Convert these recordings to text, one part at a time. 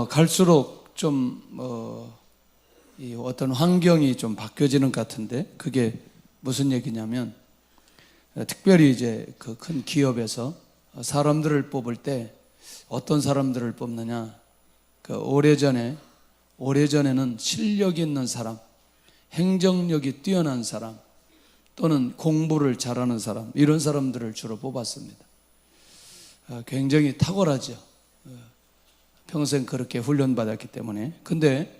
갈수록 좀 이 어떤 환경이 좀 바뀌어지는 것 같은데, 그게 무슨 얘기냐면, 특별히 이제 그 큰 기업에서 사람들을 뽑을 때 어떤 사람들을 뽑느냐, 오래전에는 실력 있는 사람, 행정력이 뛰어난 사람, 또는 공부를 잘하는 사람, 이런 사람들을 주로 뽑았습니다. 굉장히 탁월하죠. 평생 그렇게 훈련받았기 때문에. 근데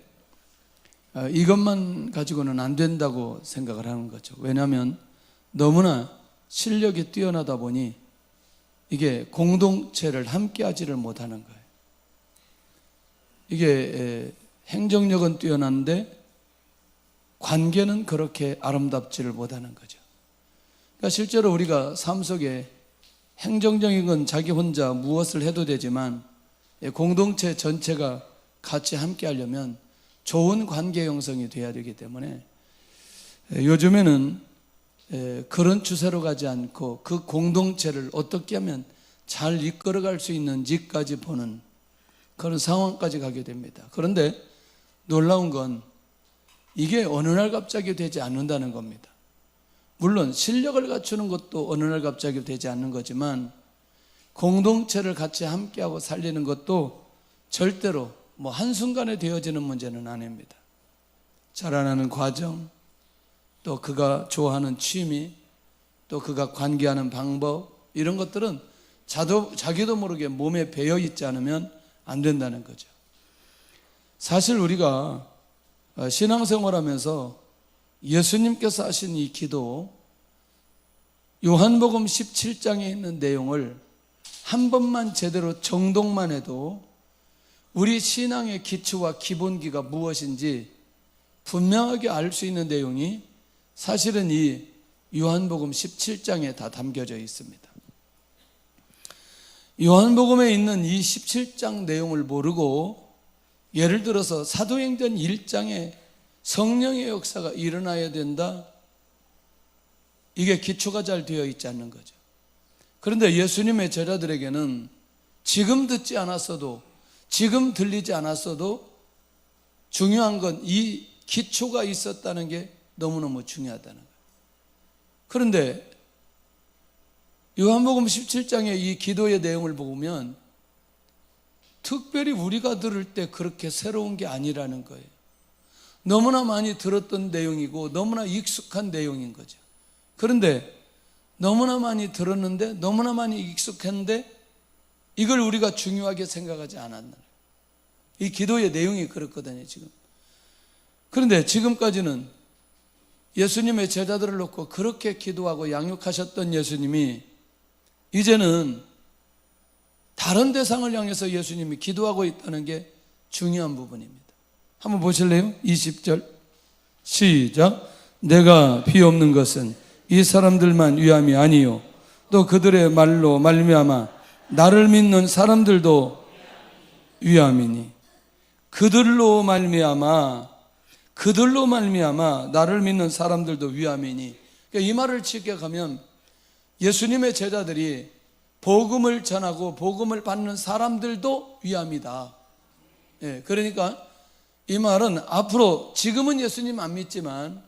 이것만 가지고는 안 된다고 생각을 하는 거죠. 왜냐하면 너무나 실력이 뛰어나다 보니 이게 공동체를 함께 하지를 못하는 거예요. 이게 행정력은 뛰어난데 관계는 그렇게 아름답지를 못하는 거죠. 그러니까 실제로 우리가 삶 속에 행정적인 건 자기 혼자 무엇을 해도 되지만 공동체 전체가 같이 함께 하려면 좋은 관계 형성이 돼야 되기 때문에 요즘에는 그런 추세로 가지 않고 그 공동체를 어떻게 하면 잘 이끌어갈 수 있는지까지 보는 그런 상황까지 가게 됩니다. 그런데 놀라운 건 이게 어느 날 갑자기 되지 않는다는 겁니다. 물론 실력을 갖추는 것도 어느 날 갑자기 되지 않는 거지만 공동체를 같이 함께하고 살리는 것도 절대로 한순간에 되어지는 문제는 아닙니다. 자라나는 과정, 또 그가 좋아하는 취미, 또 그가 관계하는 방법, 이런 것들은 자기도 모르게 몸에 배어 있지 않으면 안 된다는 거죠. 사실 우리가 신앙생활하면서 예수님께서 하신 이 기도, 요한복음 17장에 있는 내용을 한 번만 제대로 정독만 해도 우리 신앙의 기초와 기본기가 무엇인지 분명하게 알 수 있는 내용이 사실은 이 요한복음 17장에 다 담겨져 있습니다. 요한복음에 있는 이 17장 내용을 모르고 예를 들어서 사도행전 1장에 성령의 역사가 일어나야 된다, 이게 기초가 잘 되어 있지 않는 거죠. 그런데 예수님의 제자들에게는 지금 듣지 않았어도, 지금 들리지 않았어도 중요한 건 이 기초가 있었다는 게 너무너무 중요하다는 거예요. 그런데 요한복음 17장의 이 기도의 내용을 보면 특별히 우리가 들을 때 그렇게 새로운 게 아니라는 거예요. 너무나 많이 들었던 내용이고 너무나 익숙한 내용인 거죠. 그런데 너무나 많이 들었는데, 너무나 많이 익숙했는데 이걸 우리가 중요하게 생각하지 않았나. 이 기도의 내용이 그렇거든요, 지금. 그런데 지금까지는 예수님의 제자들을 놓고 그렇게 기도하고 양육하셨던 예수님이 이제는 다른 대상을 향해서 예수님이 기도하고 있다는 게 중요한 부분입니다. 한번 보실래요? 20절 시작. 내가 비 없는 것은 이 사람들만 위함이 아니요 또 그들의 말로 말미암아 나를 믿는 사람들도 위함이니. 그들로 말미암아 나를 믿는 사람들도 위함이니. 그러니까 이 말을 직역하면 예수님의 제자들이 복음을 전하고 복음을 받는 사람들도 위함이다. 그러니까 이 말은 앞으로, 지금은 예수님 안 믿지만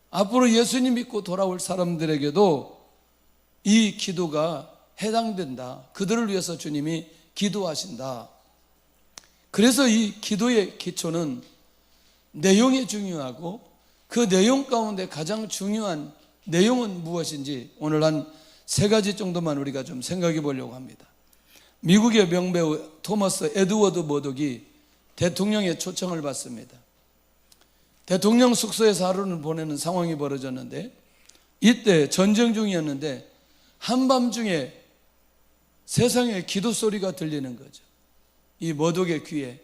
앞으로 예수님 믿고 돌아올 사람들에게도 이 기도가 해당된다. 그들을 위해서 주님이 기도하신다. 그래서 이 기도의 기초는 내용이 중요하고 그 내용 가운데 가장 중요한 내용은 무엇인지 오늘 한 3가지 정도만 우리가 좀 생각해 보려고 합니다. 미국의 명배우 토머스 에드워드 머독이 대통령의 초청을 받습니다. 대통령 숙소에서 하루를 보내는 상황이 벌어졌는데, 이때 전쟁 중이었는데 한밤중에 세상에 기도 소리가 들리는 거죠, 이 머독의 귀에.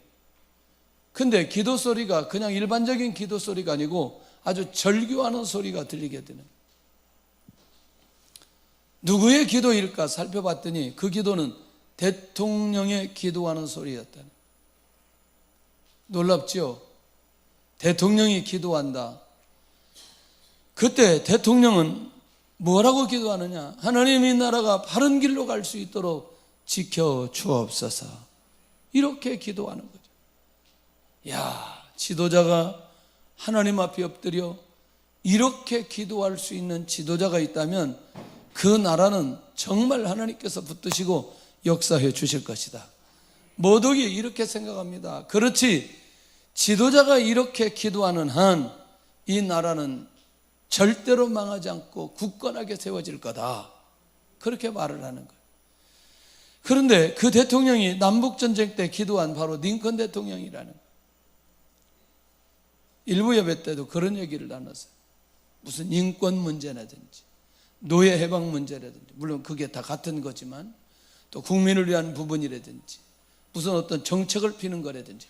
근데 기도 소리가 그냥 일반적인 기도 소리가 아니고 아주 절규하는 소리가 들리게 되는, 누구의 기도일까 살펴봤더니 그 기도는 대통령의 기도하는 소리였다는. 놀랍죠? 대통령이 기도한다. 그때 대통령은 뭐라고 기도하느냐? 하나님, 이 나라가 바른 길로 갈 수 있도록 지켜 주옵소서. 이렇게 기도하는 거죠. 야, 지도자가 하나님 앞에 엎드려 이렇게 기도할 수 있는 지도자가 있다면 그 나라는 정말 하나님께서 붙드시고 역사해 주실 것이다. 모두가 이렇게 생각합니다. 그렇지, 지도자가 이렇게 기도하는 한 이 나라는 절대로 망하지 않고 굳건하게 세워질 거다. 그렇게 말을 하는 거예요. 그런데 그 대통령이 남북전쟁 때 기도한 바로 링컨 대통령이라는 거예요. 일부 예배 때도 그런 얘기를 나눴어요. 무슨 인권 문제라든지 노예 해방 문제라든지, 물론 그게 다 같은 거지만, 또 국민을 위한 부분이라든지 무슨 어떤 정책을 피는 거라든지,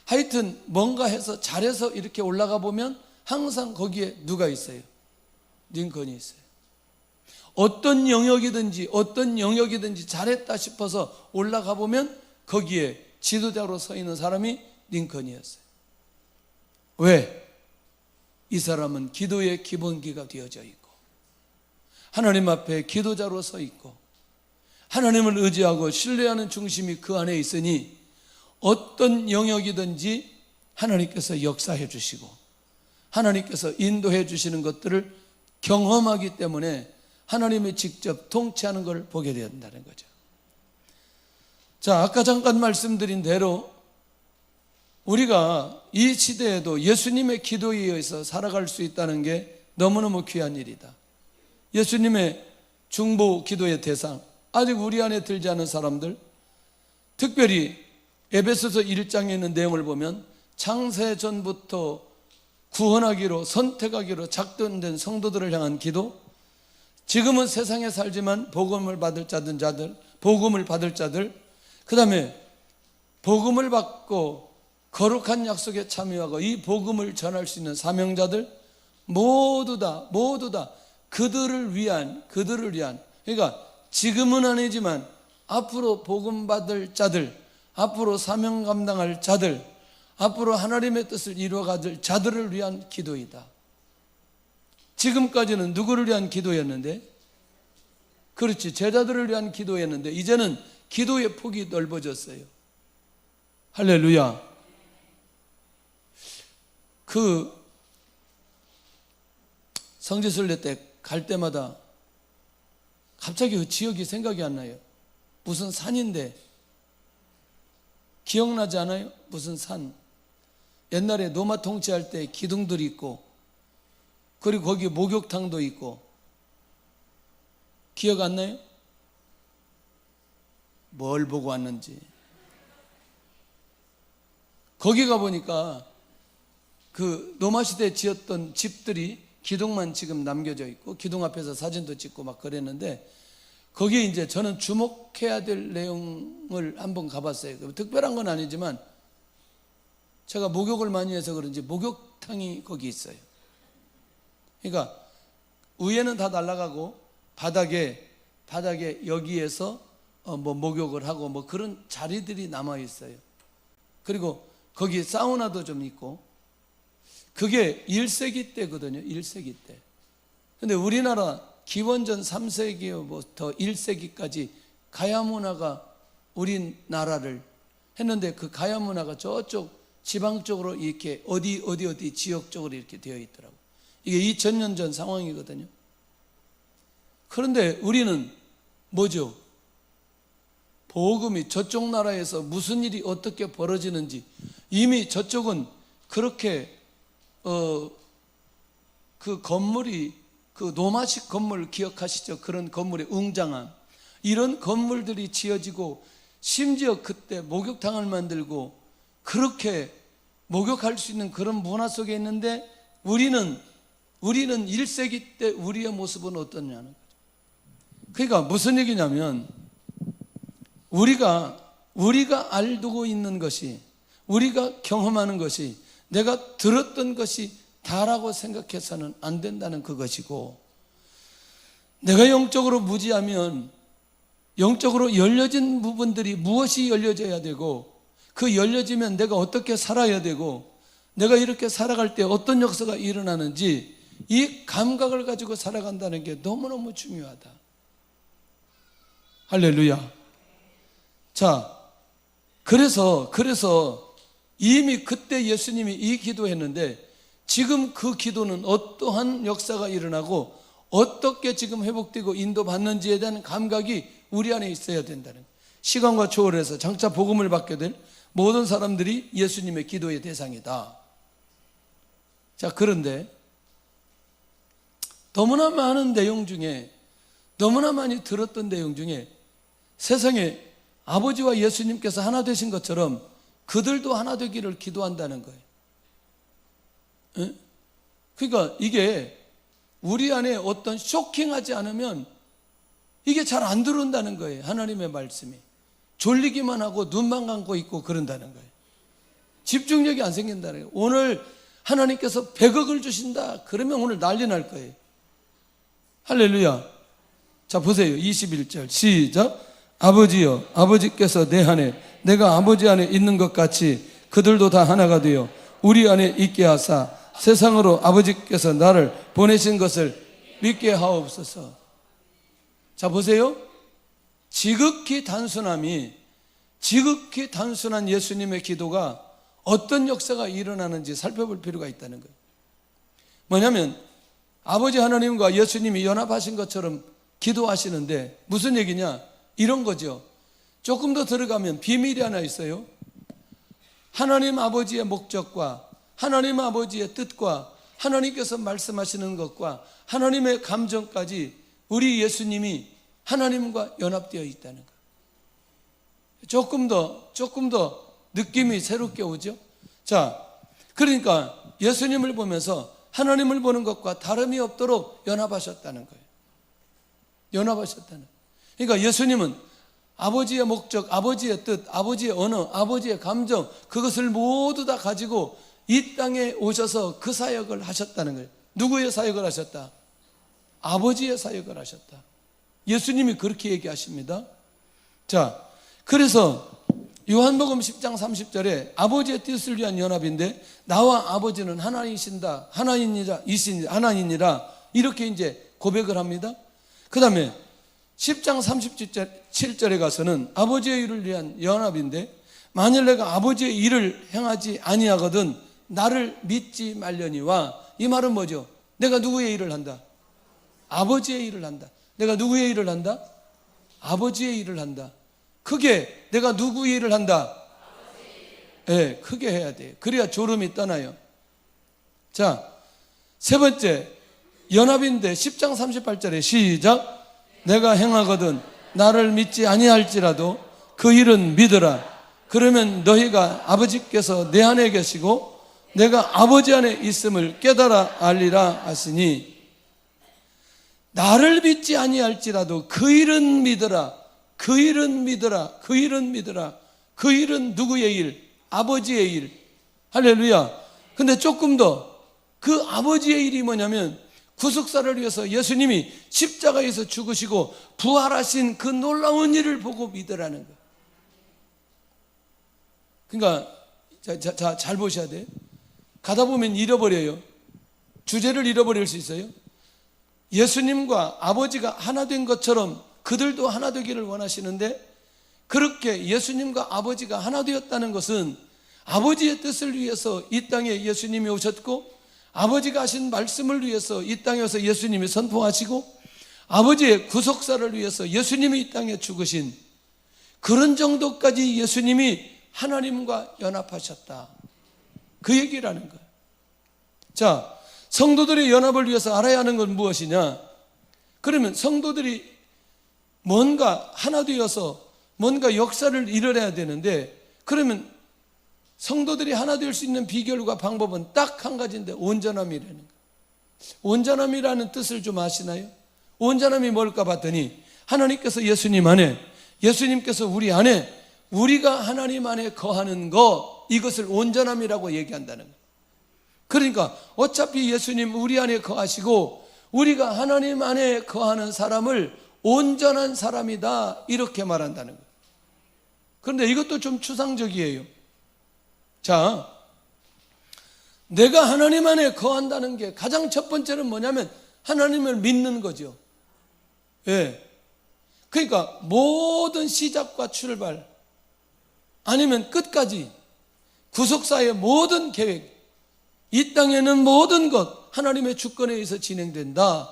하여튼 뭔가 해서 잘해서 이렇게 올라가 보면 항상 거기에 누가 있어요? 링컨이 있어요. 어떤 영역이든지 잘했다 싶어서 올라가 보면 거기에 지도자로 서 있는 사람이 링컨이었어요. 왜? 이 사람은 기도의 기본기가 되어져 있고 하나님 앞에 기도자로 서 있고 하나님을 의지하고 신뢰하는 중심이 그 안에 있으니 어떤 영역이든지 하나님께서 역사해 주시고 하나님께서 인도해 주시는 것들을 경험하기 때문에 하나님이 직접 통치하는 걸 보게 된다는 거죠. 자, 아까 잠깐 말씀드린 대로 우리가 이 시대에도 예수님의 기도에 의해서 살아갈 수 있다는 게 너무너무 귀한 일이다. 예수님의 중보 기도의 대상, 아직 우리 안에 들지 않은 사람들, 특별히 에베소서 1장에 있는 내용을 보면 창세 전부터 구원하기로 선택하기로 작동된 성도들을 향한 기도, 지금은 세상에 살지만 복음을 받을 자들, 그 다음에 복음을 받고 거룩한 약속에 참여하고 이 복음을 전할 수 있는 사명자들, 모두 다 그들을 위한, 그러니까 지금은 아니지만 앞으로 복음 받을 자들, 앞으로 사명 감당할 자들, 앞으로 하나님의 뜻을 이루어가질 자들을 위한 기도이다. 지금까지는 누구를 위한 기도였는데? 그렇지, 제자들을 위한 기도였는데 이제는 기도의 폭이 넓어졌어요. 할렐루야. 그 성지순례 때 갈 때마다 갑자기 그 지역이 생각이 안 나요. 무슨 산인데 기억나지 않아요? 무슨 산. 옛날에 노마 통치할 때 기둥들이 있고 그리고 거기 목욕탕도 있고, 기억 안 나요? 뭘 보고 왔는지. 거기 가보니까 그 노마 시대에 지었던 집들이 기둥만 지금 남겨져 있고 기둥 앞에서 사진도 찍고 막 그랬는데, 거기에 이제 저는 주목해야 될 내용을 한번 가봤어요. 특별한 건 아니지만 제가 목욕을 많이 해서 그런지 목욕탕이 거기 있어요. 그러니까 위에는 다 날아가고 바닥에 여기에서 뭐 목욕을 하고 뭐 그런 자리들이 남아 있어요. 그리고 거기 사우나도 좀 있고, 그게 1세기 때거든요. 1세기 때. 근데 우리나라 기원전 3세기부터 1세기까지 가야 문화가 우리나라를 했는데, 그 가야 문화가 저쪽 지방 쪽으로 이렇게 어디 지역 쪽으로 이렇게 되어 있더라고요. 이게 2000년 전 상황이거든요. 그런데 우리는 뭐죠? 복음이 저쪽 나라에서 무슨 일이 어떻게 벌어지는지 이미 저쪽은 그렇게 그 건물이, 그 노마식 건물 기억하시죠? 그런 건물의 웅장함, 이런 건물들이 지어지고 심지어 그때 목욕탕을 만들고 그렇게 목욕할 수 있는 그런 문화 속에 있는데, 우리는 1세기 때 우리의 모습은 어떠냐는 거죠. 그러니까 무슨 얘기냐면, 우리가 알고 있는 것이, 우리가 경험하는 것이, 내가 들었던 것이 다라고 생각해서는 안 된다는 그것이고, 내가 영적으로 무지하면 영적으로 열려진 부분들이 무엇이 열려져야 되고, 그 열려지면 내가 어떻게 살아야 되고, 내가 이렇게 살아갈 때 어떤 역사가 일어나는지, 이 감각을 가지고 살아간다는 게 너무너무 중요하다. 할렐루야. 자, 그래서 이미 그때 예수님이 이 기도했는데 지금 그 기도는 어떠한 역사가 일어나고 어떻게 지금 회복되고 인도받는지에 대한 감각이 우리 안에 있어야 된다는 거예요. 시간과 초월해서 장차 복음을 받게 될 모든 사람들이 예수님의 기도의 대상이다. 자, 그런데 너무나 많은 내용 중에, 너무나 많이 들었던 내용 중에 세상에 아버지와 예수님께서 하나 되신 것처럼 그들도 하나 되기를 기도한다는 거예요. 에? 그러니까 이게 우리 안에 어떤 쇼킹하지 않으면 이게 잘 안 들어온다는 거예요. 하나님의 말씀이 졸리기만 하고 눈만 감고 있고 그런다는 거예요. 집중력이 안 생긴다는 거예요. 오늘 하나님께서 100억을 주신다 그러면 오늘 난리 날 거예요. 할렐루야. 자, 보세요. 21절 시작. 아버지여, 아버지께서 내 안에 내가 아버지 안에 있는 것 같이 그들도 다 하나가 되어 우리 안에 있게 하사 세상으로 아버지께서 나를 보내신 것을 믿게 하옵소서. 자, 보세요. 지극히 단순한 예수님의 기도가 어떤 역사가 일어나는지 살펴볼 필요가 있다는 거예요. 뭐냐면 아버지 하나님과 예수님이 연합하신 것처럼 기도하시는데 무슨 얘기냐? 이런 거죠. 조금 더 들어가면 비밀이 하나 있어요. 하나님 아버지의 목적과 하나님 아버지의 뜻과 하나님께서 말씀하시는 것과 하나님의 감정까지 우리 예수님이 하나님과 연합되어 있다는 거예요. 조금 더 느낌이 새롭게 오죠. 자, 그러니까 예수님을 보면서 하나님을 보는 것과 다름이 없도록 연합하셨다는 거예요. 연합하셨다는 거예요. 그러니까 예수님은 아버지의 목적, 아버지의 뜻, 아버지의 언어, 아버지의 감정, 그것을 모두 다 가지고 이 땅에 오셔서 그 사역을 하셨다는 거예요. 누구의 사역을 하셨다? 아버지의 사역을 하셨다. 예수님이 그렇게 얘기하십니다. 자, 그래서 요한복음 10장 30절에 아버지의 뜻을 위한 연합인데 나와 아버지는 하나이신다, 하나이니라 이렇게 이제 고백을 합니다. 그 다음에 10장 37절에 가서는 아버지의 일을 위한 연합인데 만일 내가 아버지의 일을 행하지 아니하거든 나를 믿지 말려니와, 이 말은 뭐죠? 내가 누구의 일을 한다? 아버지의 일을 한다. 내가 누구의 일을 한다? 아버지의 일을 한다. 크게 내가 누구의 일을 한다? 네, 크게 해야 돼요. 그래야 졸음이 떠나요. 자, 세 번째 연합인데 10장 38절에 시작. 내가 행하거든 나를 믿지 아니할지라도 그 일은 믿으라. 그러면 너희가 아버지께서 내 안에 계시고 내가 아버지 안에 있음을 깨달아 알리라 하시니, 나를 믿지 아니할지라도 그 일은 믿으라. 그 일은 믿으라. 그 일은 믿으라. 그 일은 누구의 일? 아버지의 일. 할렐루야. 근데 조금 더 그 아버지의 일이 뭐냐면 구속사를 위해서 예수님이 십자가에서 죽으시고 부활하신 그 놀라운 일을 보고 믿으라는 거예요. 그러니까 잘 보셔야 돼요. 가다 보면 잃어버려요. 주제를 잃어버릴 수 있어요. 예수님과 아버지가 하나 된 것처럼 그들도 하나 되기를 원하시는데, 그렇게 예수님과 아버지가 하나 되었다는 것은 아버지의 뜻을 위해서 이 땅에 예수님이 오셨고 아버지가 하신 말씀을 위해서 이 땅에 와서 예수님이 선포하시고 아버지의 구속사를 위해서 예수님이 이 땅에 죽으신 그런 정도까지 예수님이 하나님과 연합하셨다. 그 얘기라는 거예요. 자, 성도들의 연합을 위해서 알아야 하는 건 무엇이냐? 그러면 성도들이 뭔가 하나 되어서 뭔가 역사를 이뤄내야 되는데, 그러면 성도들이 하나 될 수 있는 비결과 방법은 딱 한 가지인데 온전함이라는 거예요. 온전함이라는 뜻을 좀 아시나요? 온전함이 뭘까 봤더니 하나님께서 예수님 안에, 예수님께서 우리 안에, 우리가 하나님 안에 거하는 것, 이것을 온전함이라고 얘기한다는 거예요. 그러니까 어차피 예수님 우리 안에 거하시고 우리가 하나님 안에 거하는 사람을 온전한 사람이다, 이렇게 말한다는 거예요. 그런데 이것도 좀 추상적이에요. 자, 내가 하나님 안에 거한다는 게 가장 첫 번째는 뭐냐면 하나님을 믿는 거죠. 예. 그러니까 모든 시작과 출발 아니면 끝까지 구속사의 모든 계획, 이 땅에는 모든 것 하나님의 주권에 의해서 진행된다.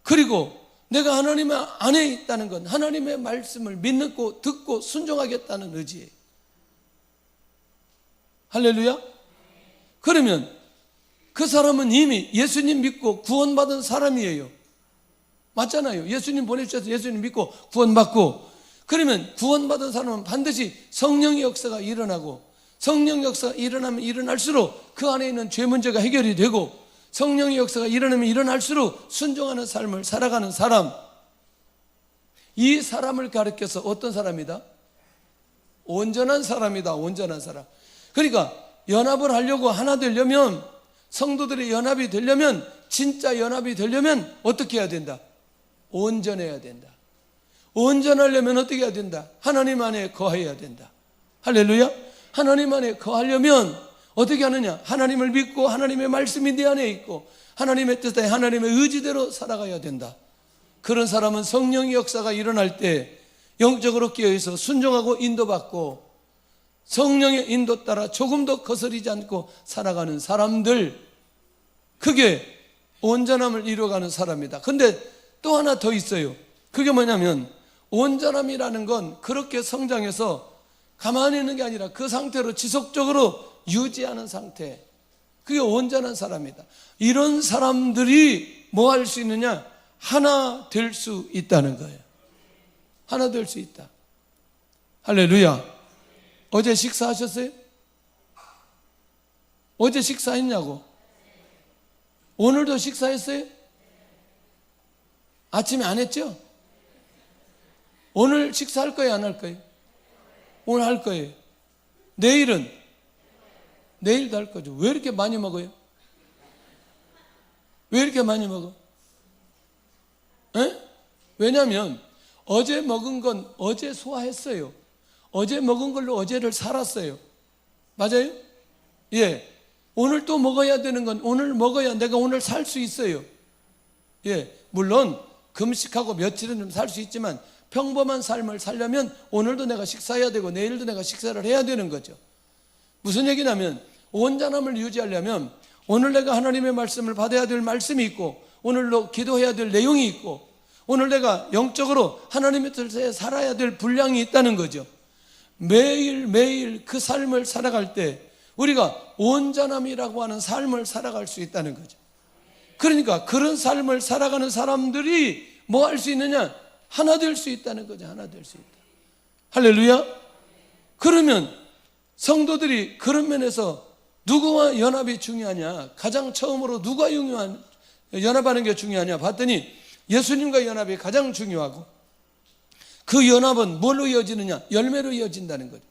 그리고 내가 하나님 안에 있다는 건 하나님의 말씀을 믿고 듣고 순종하겠다는 의지예요. 할렐루야. 그러면 그 사람은 이미 예수님 믿고 구원받은 사람이에요. 맞잖아요. 예수님 보내주셔서 예수님 믿고 구원받고, 그러면 구원받은 사람은 반드시 성령의 역사가 일어나고, 성령의 역사가 일어나면 일어날수록 그 안에 있는 죄 문제가 해결이 되고, 성령의 역사가 일어나면 일어날수록 순종하는 삶을 살아가는 사람, 이 사람을 가리켜서 어떤 사람이다? 온전한 사람이다. 온전한 사람. 그러니까 연합을 하려고 하나 되려면, 성도들의 연합이 되려면, 진짜 연합이 되려면 어떻게 해야 된다? 온전해야 된다. 온전하려면 어떻게 해야 된다? 하나님 안에 거해야 된다. 할렐루야. 하나님 안에 거하려면 어떻게 하느냐? 하나님을 믿고 하나님의 말씀이 내 안에 있고 하나님의 뜻에 하나님의 의지대로 살아가야 된다. 그런 사람은 성령의 역사가 일어날 때 영적으로 깨어있어 순종하고 인도받고 성령의 인도 따라 조금 더 거스리지 않고 살아가는 사람들, 그게 온전함을 이루어가는 사람이다. 근데 또 하나 더 있어요. 그게 뭐냐면, 온전함이라는 건 그렇게 성장해서 가만히 있는 게 아니라 그 상태로 지속적으로 유지하는 상태, 그게 온전한 사람이다. 이런 사람들이 뭐 할 수 있느냐? 하나 될 수 있다는 거예요. 하나 될 수 있다. 할렐루야. 어제 식사하셨어요? 어제 식사했냐고? 오늘도 식사했어요? 아침에 안 했죠? 오늘 식사할 거예요? 안 할 거예요? 오늘 할 거예요. 내일은? 내일도 할 거죠. 왜 이렇게 많이 먹어요? 왜 이렇게 많이 먹어? 에? 왜냐하면 어제 먹은 건 어제 소화했어요. 어제 먹은 걸로 어제를 살았어요. 맞아요? 예. 오늘 또 먹어야 되는 건 오늘 먹어야 내가 오늘 살 수 있어요. 예. 물론 금식하고 며칠은 좀 살 수 있지만 평범한 삶을 살려면 오늘도 내가 식사해야 되고 내일도 내가 식사를 해야 되는 거죠. 무슨 얘기냐면, 온전함을 유지하려면 오늘 내가 하나님의 말씀을 받아야 될 말씀이 있고, 오늘로 기도해야 될 내용이 있고, 오늘 내가 영적으로 하나님의 뜻에 살아야 될 분량이 있다는 거죠. 매일매일 그 삶을 살아갈 때 우리가 온전함이라고 하는 삶을 살아갈 수 있다는 거죠. 그러니까 그런 삶을 살아가는 사람들이 뭐 할 수 있느냐? 하나 될 수 있다는 거죠. 하나 될 수 있다. 할렐루야. 그러면 성도들이 그런 면에서 누구와 연합이 중요하냐? 가장 처음으로 누가 연합하는 게 중요하냐 봤더니 예수님과 연합이 가장 중요하고, 그 연합은 뭘로 이어지느냐? 열매로 이어진다는 거죠.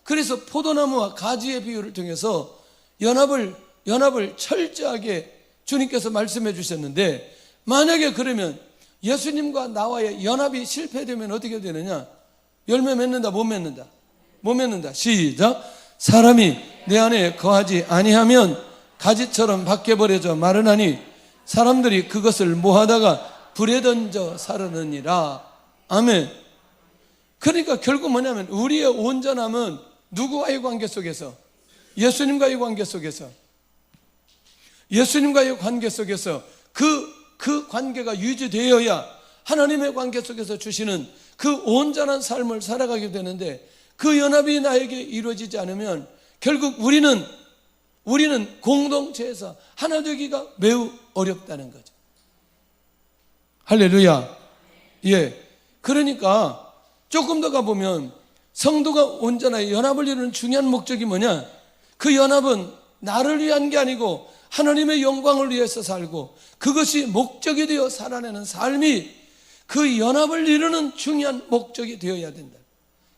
그래서 포도나무와 가지의 비유를 통해서 연합을 철저하게 주님께서 말씀해 주셨는데, 만약에 그러면 예수님과 나와의 연합이 실패되면 어떻게 되느냐? 열매 맺는다, 못 맺는다? 못 맺는다. 시작. 사람이 내 안에 거하지 아니하면 가지처럼 밖에 버려져 마르나니 사람들이 그것을 모아다가 불에 던져 사르느니라. 아멘. 그러니까 결국 뭐냐면 우리의 온전함은 누구와의 관계 속에서? 예수님과의 관계 속에서. 예수님과의 관계 속에서 그 관계가 유지되어야 하나님의 관계 속에서 주시는 그 온전한 삶을 살아가게 되는데, 그 연합이 나에게 이루어지지 않으면 결국 우리는 공동체에서 하나 되기가 매우 어렵다는 거죠. 할렐루야. 예. 그러니까 조금 더 가보면 성도가 온전하게 연합을 이루는 중요한 목적이 뭐냐? 그 연합은 나를 위한 게 아니고 하나님의 영광을 위해서 살고, 그것이 목적이 되어 살아내는 삶이 그 연합을 이루는 중요한 목적이 되어야 된다.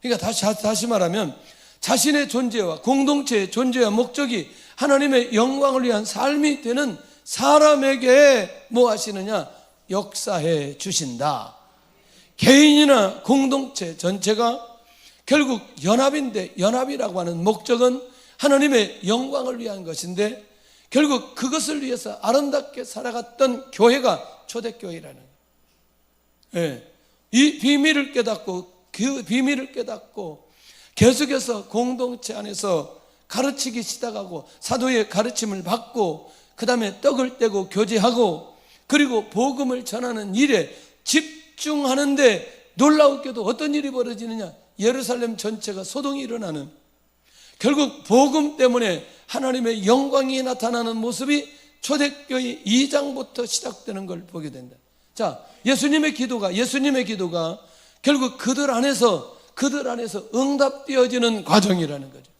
그러니까 다시 말하면 자신의 존재와 공동체의 존재와 목적이 하나님의 영광을 위한 삶이 되는 사람에게 뭐 하시느냐? 역사해 주신다. 개인이나 공동체 전체가 결국 연합인데, 연합이라고 하는 목적은 하나님의 영광을 위한 것인데, 결국 그것을 위해서 아름답게 살아갔던 교회가 초대교회라는 거예요. 예. 이 비밀을 깨닫고, 그 비밀을 깨닫고 계속해서 공동체 안에서 가르치기 시작하고 사도의 가르침을 받고 그 다음에 떡을 떼고 교제하고 그리고 복음을 전하는 일에 집중하는데 놀라웠게도 어떤 일이 벌어지느냐, 예루살렘 전체가 소동이 일어나는, 결국 복음 때문에 하나님의 영광이 나타나는 모습이 초대교회 2장부터 시작되는 걸 보게 된다. 자, 예수님의 기도가 결국 그들 안에서 응답되어지는 과정이라는 거죠.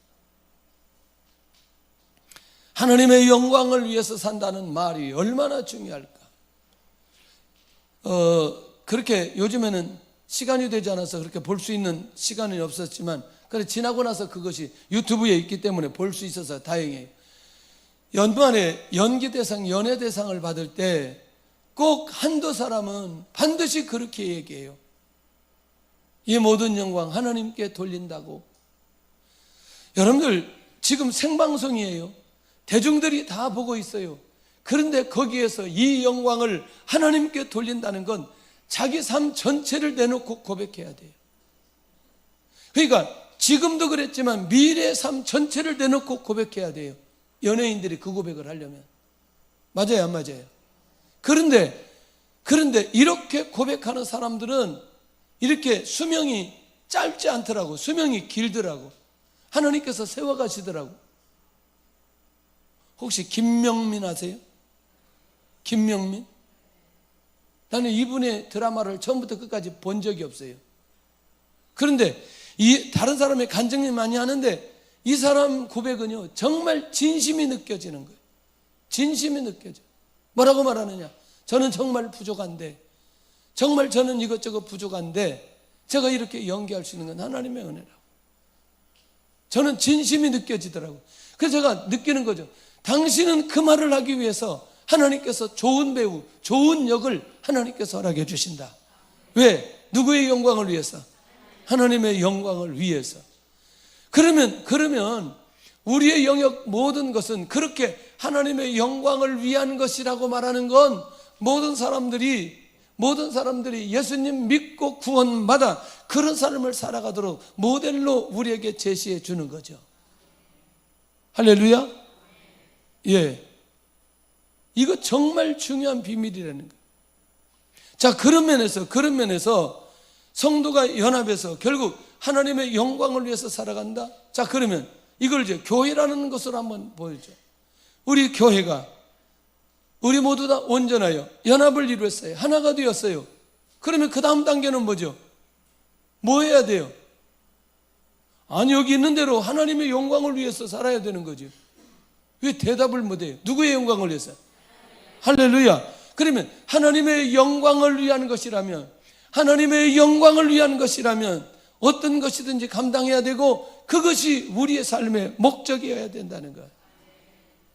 하나님의 영광을 위해서 산다는 말이 얼마나 중요할까. 그렇게 요즘에는 시간이 되지 않아서 그렇게 볼 수 있는 시간이 없었지만, 그래 지나고 나서 그것이 유튜브에 있기 때문에 볼 수 있어서 다행이에요. 연말에 연기대상, 연예대상을 받을 때 꼭 한두 사람은 반드시 그렇게 얘기해요. 이 모든 영광 하나님께 돌린다고. 여러분들 지금 생방송이에요. 대중들이 다 보고 있어요. 그런데 거기에서 이 영광을 하나님께 돌린다는 건 자기 삶 전체를 내놓고 고백해야 돼요. 그러니까 지금도 그랬지만 미래의 삶 전체를 내놓고 고백해야 돼요. 연예인들이 그 고백을 하려면. 맞아요, 안 맞아요? 그런데 이렇게 고백하는 사람들은 이렇게 수명이 짧지 않더라고. 수명이 길더라고. 하나님께서 세워가시더라고. 혹시 김명민 아세요? 김명민? 나는 이분의 드라마를 처음부터 끝까지 본 적이 없어요. 그런데 다른 사람의 간증이 많이 하는데 이 사람 고백은요, 정말 진심이 느껴지는 거예요. 진심이 느껴져. 뭐라고 말하느냐? 저는 정말 부족한데, 정말 저는 이것저것 부족한데 제가 이렇게 연기할 수 있는 건 하나님의 은혜라고. 저는 진심이 느껴지더라고요. 그래서 제가 느끼는 거죠. 당신은 그 말을 하기 위해서 하나님께서 좋은 배우, 좋은 역을 하나님께서 허락해 주신다. 왜? 누구의 영광을 위해서? 하나님의 영광을 위해서. 그러면 우리의 영역 모든 것은 그렇게 하나님의 영광을 위한 것이라고 말하는 건 모든 사람들이 예수님 믿고 구원받아 그런 삶을 살아가도록 모델로 우리에게 제시해 주는 거죠. 할렐루야. 예, 이거 정말 중요한 비밀이라는 거예요. 자, 그런 면에서 성도가 연합해서 결국 하나님의 영광을 위해서 살아간다. 자, 그러면 이걸 이제 교회라는 것으로 한번 보여줘. 우리 교회가 우리 모두 다 온전하여 연합을 이루었어요. 하나가 되었어요. 그러면 그 다음 단계는 뭐죠? 뭐 해야 돼요? 아니, 여기 있는 대로 하나님의 영광을 위해서 살아야 되는 거죠. 왜 대답을 못해요? 누구의 영광을 위해서? 할렐루야. 그러면 하나님의 영광을 위한 것이라면, 하나님의 영광을 위한 것이라면 어떤 것이든지 감당해야 되고 그것이 우리의 삶의 목적이어야 된다는 것.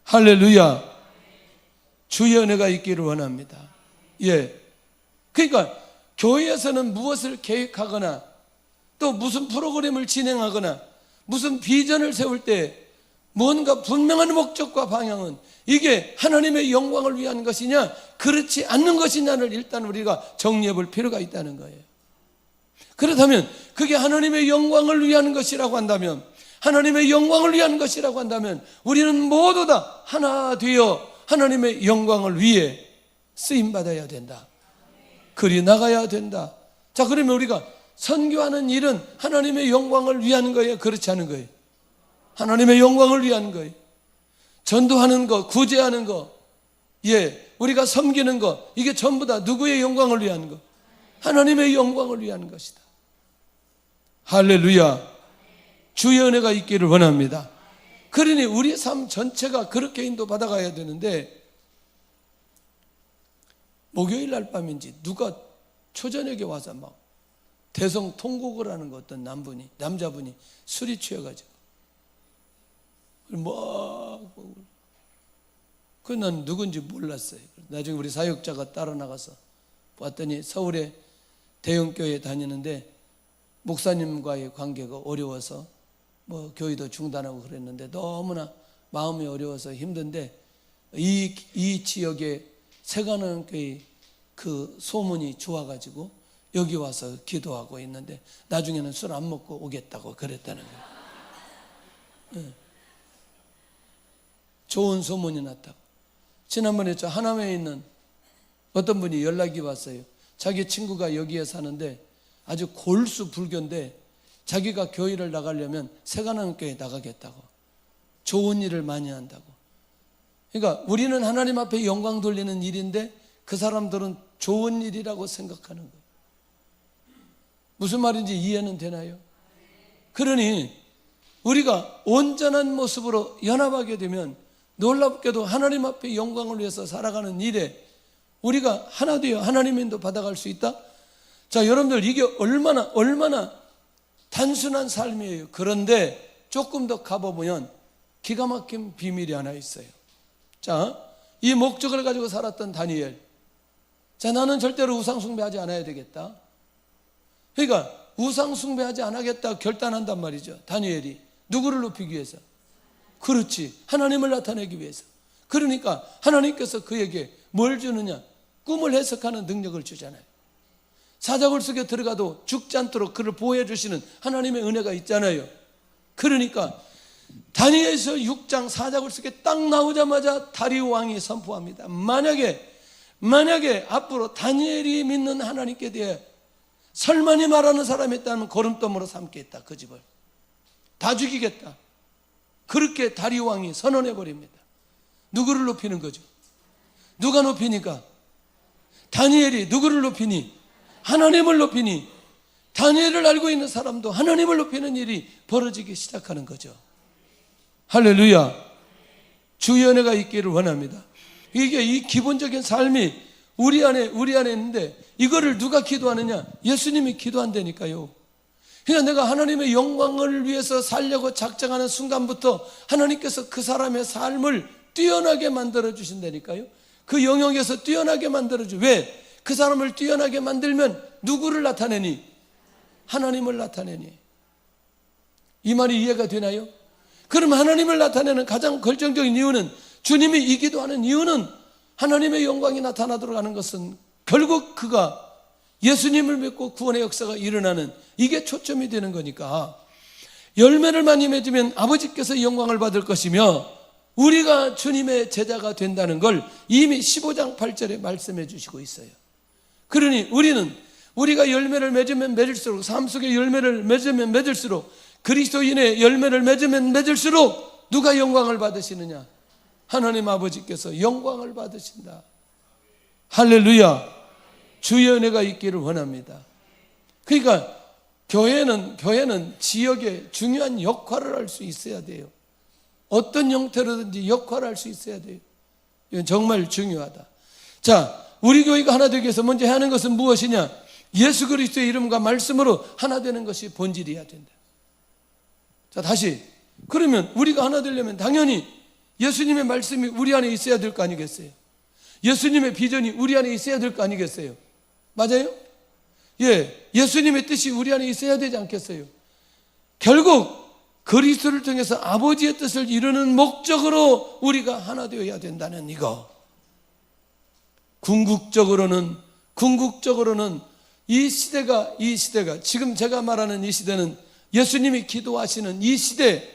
할렐루야. 주의 은혜가 있기를 원합니다. 예. 그러니까 교회에서는 무엇을 계획하거나 또 무슨 프로그램을 진행하거나 무슨 비전을 세울 때 뭔가 분명한 목적과 방향은 이게 하나님의 영광을 위한 것이냐 그렇지 않는 것이냐를 일단 우리가 정리해 볼 필요가 있다는 거예요. 그렇다면 그게 하나님의 영광을 위한 것이라고 한다면, 하나님의 영광을 위한 것이라고 한다면 우리는 모두 다 하나 되어 하나님의 영광을 위해 쓰임받아야 된다. 그리 나가야 된다. 자, 그러면 우리가 선교하는 일은 하나님의 영광을 위한 거예요? 그렇지 않은 거예요? 하나님의 영광을 위한 거예요. 전도하는 거, 구제하는 거, 예, 우리가 섬기는 거, 이게 전부 다 누구의 영광을 위한 거? 하나님의 영광을 위한 것이다. 할렐루야. 주의 은혜가 있기를 원합니다. 그러니 우리 삶 전체가 그렇게 인도받아가야 되는데, 목요일 날 밤인지 누가 초저녁에 와서 막 대성통곡을 하는 거, 어떤 남자분이 술이 취해가지고 난 누군지 몰랐어요. 나중에 우리 사역자가 따라 나가서 봤더니 서울에 대형교회 다니는데 목사님과의 관계가 어려워서 뭐 교회도 중단하고 그랬는데 너무나 마음이 어려워서 힘든데 이 지역에 세관원교회 그 소문이 좋아가지고 여기 와서 기도하고 있는데 나중에는 술 안 먹고 오겠다고 그랬다는 거예요. 좋은 소문이 났다고. 지난번에 저 하남에 있는 어떤 분이 연락이 왔어요. 자기 친구가 여기에 사는데 아주 골수 불교인데 자기가 교회를 나가려면 새가남교회 나가겠다고. 좋은 일을 많이 한다고. 그러니까 우리는 하나님 앞에 영광 돌리는 일인데 그 사람들은 좋은 일이라고 생각하는 거예요. 무슨 말인지 이해는 되나요? 그러니 우리가 온전한 모습으로 연합하게 되면 놀랍게도 하나님 앞에 영광을 위해서 살아가는 일에 우리가 하나 되어 하나님의 인도 받아갈 수 있다? 자, 여러분들 이게 얼마나 단순한 삶이에요. 그런데 조금 더 가보면 기가 막힌 비밀이 하나 있어요. 자, 이 목적을 가지고 살았던 다니엘. 자, 나는 절대로 우상 숭배하지 않아야 되겠다. 그러니까 우상 숭배하지 않겠다 결단한단 말이죠. 다니엘이 누구를 높이기 위해서? 그렇지, 하나님을 나타내기 위해서. 그러니까 하나님께서 그에게 뭘 주느냐? 꿈을 해석하는 능력을 주잖아요. 사자굴 속에 들어가도 죽지 않도록 그를 보호해 주시는 하나님의 은혜가 있잖아요. 그러니까 다니엘서 6장 사자굴 속에 딱 나오자마자 다리오 왕이 선포합니다. 만약에 앞으로 다니엘이 믿는 하나님께 대해 설만이 말하는 사람이 있다면 거름돌로 삼겠다. 그 집을 다 죽이겠다. 그렇게 다리오 왕이 선언해 버립니다. 누구를 높이는 거죠? 누가 높이니까? 다니엘이 누구를 높이니? 하나님을 높이니 다니엘을 알고 있는 사람도 하나님을 높이는 일이 벌어지기 시작하는 거죠. 할렐루야. 주의 은혜가 있기를 원합니다. 이게 이 기본적인 삶이 우리 안에 있는데 이거를 누가 기도하느냐? 예수님이 기도한다니까요. 그러니까 내가 하나님의 영광을 위해서 살려고 작정하는 순간부터 하나님께서 그 사람의 삶을 뛰어나게 만들어 주신다니까요. 그 영역에서 뛰어나게 만들어 줘. 왜? 그 사람을 뛰어나게 만들면 누구를 나타내니? 하나님을 나타내니. 이 말이 이해가 되나요? 그럼 하나님을 나타내는 가장 결정적인 이유는, 주님이 이 기도하는 이유는 하나님의 영광이 나타나도록 하는 것은 결국 그가 예수님을 믿고 구원의 역사가 일어나는, 이게 초점이 되는 거니까 열매를 많이 맺으면 아버지께서 영광을 받을 것이며 우리가 주님의 제자가 된다는 걸 이미 15장 8절에 말씀해 주시고 있어요. 그러니 우리가 열매를 맺으면 맺을수록, 삶 속에 열매를 맺으면 맺을수록, 그리스도인의 열매를 맺으면 맺을수록 누가 영광을 받으시느냐? 하나님 아버지께서 영광을 받으신다. 할렐루야. 주의 은혜가 있기를 원합니다. 그러니까 교회는 지역에 중요한 역할을 할 수 있어야 돼요. 어떤 형태로든지 역할을 할 수 있어야 돼요. 이건 정말 중요하다. 자, 우리 교회가 하나 되기 위해서 먼저 해야 하는 것은 무엇이냐? 예수 그리스도의 이름과 말씀으로 하나 되는 것이 본질이어야 된다. 자, 다시, 그러면 우리가 하나 되려면 당연히 예수님의 말씀이 우리 안에 있어야 될 거 아니겠어요? 예수님의 비전이 우리 안에 있어야 될 거 아니겠어요? 맞아요? 예, 예수님의 뜻이 우리 안에 있어야 되지 않겠어요? 결국 그리스도를 통해서 아버지의 뜻을 이루는 목적으로 우리가 하나 되어야 된다는 이거. 궁극적으로는 이 시대가 지금 제가 말하는 이 시대는 예수님이 기도하시는 이 시대,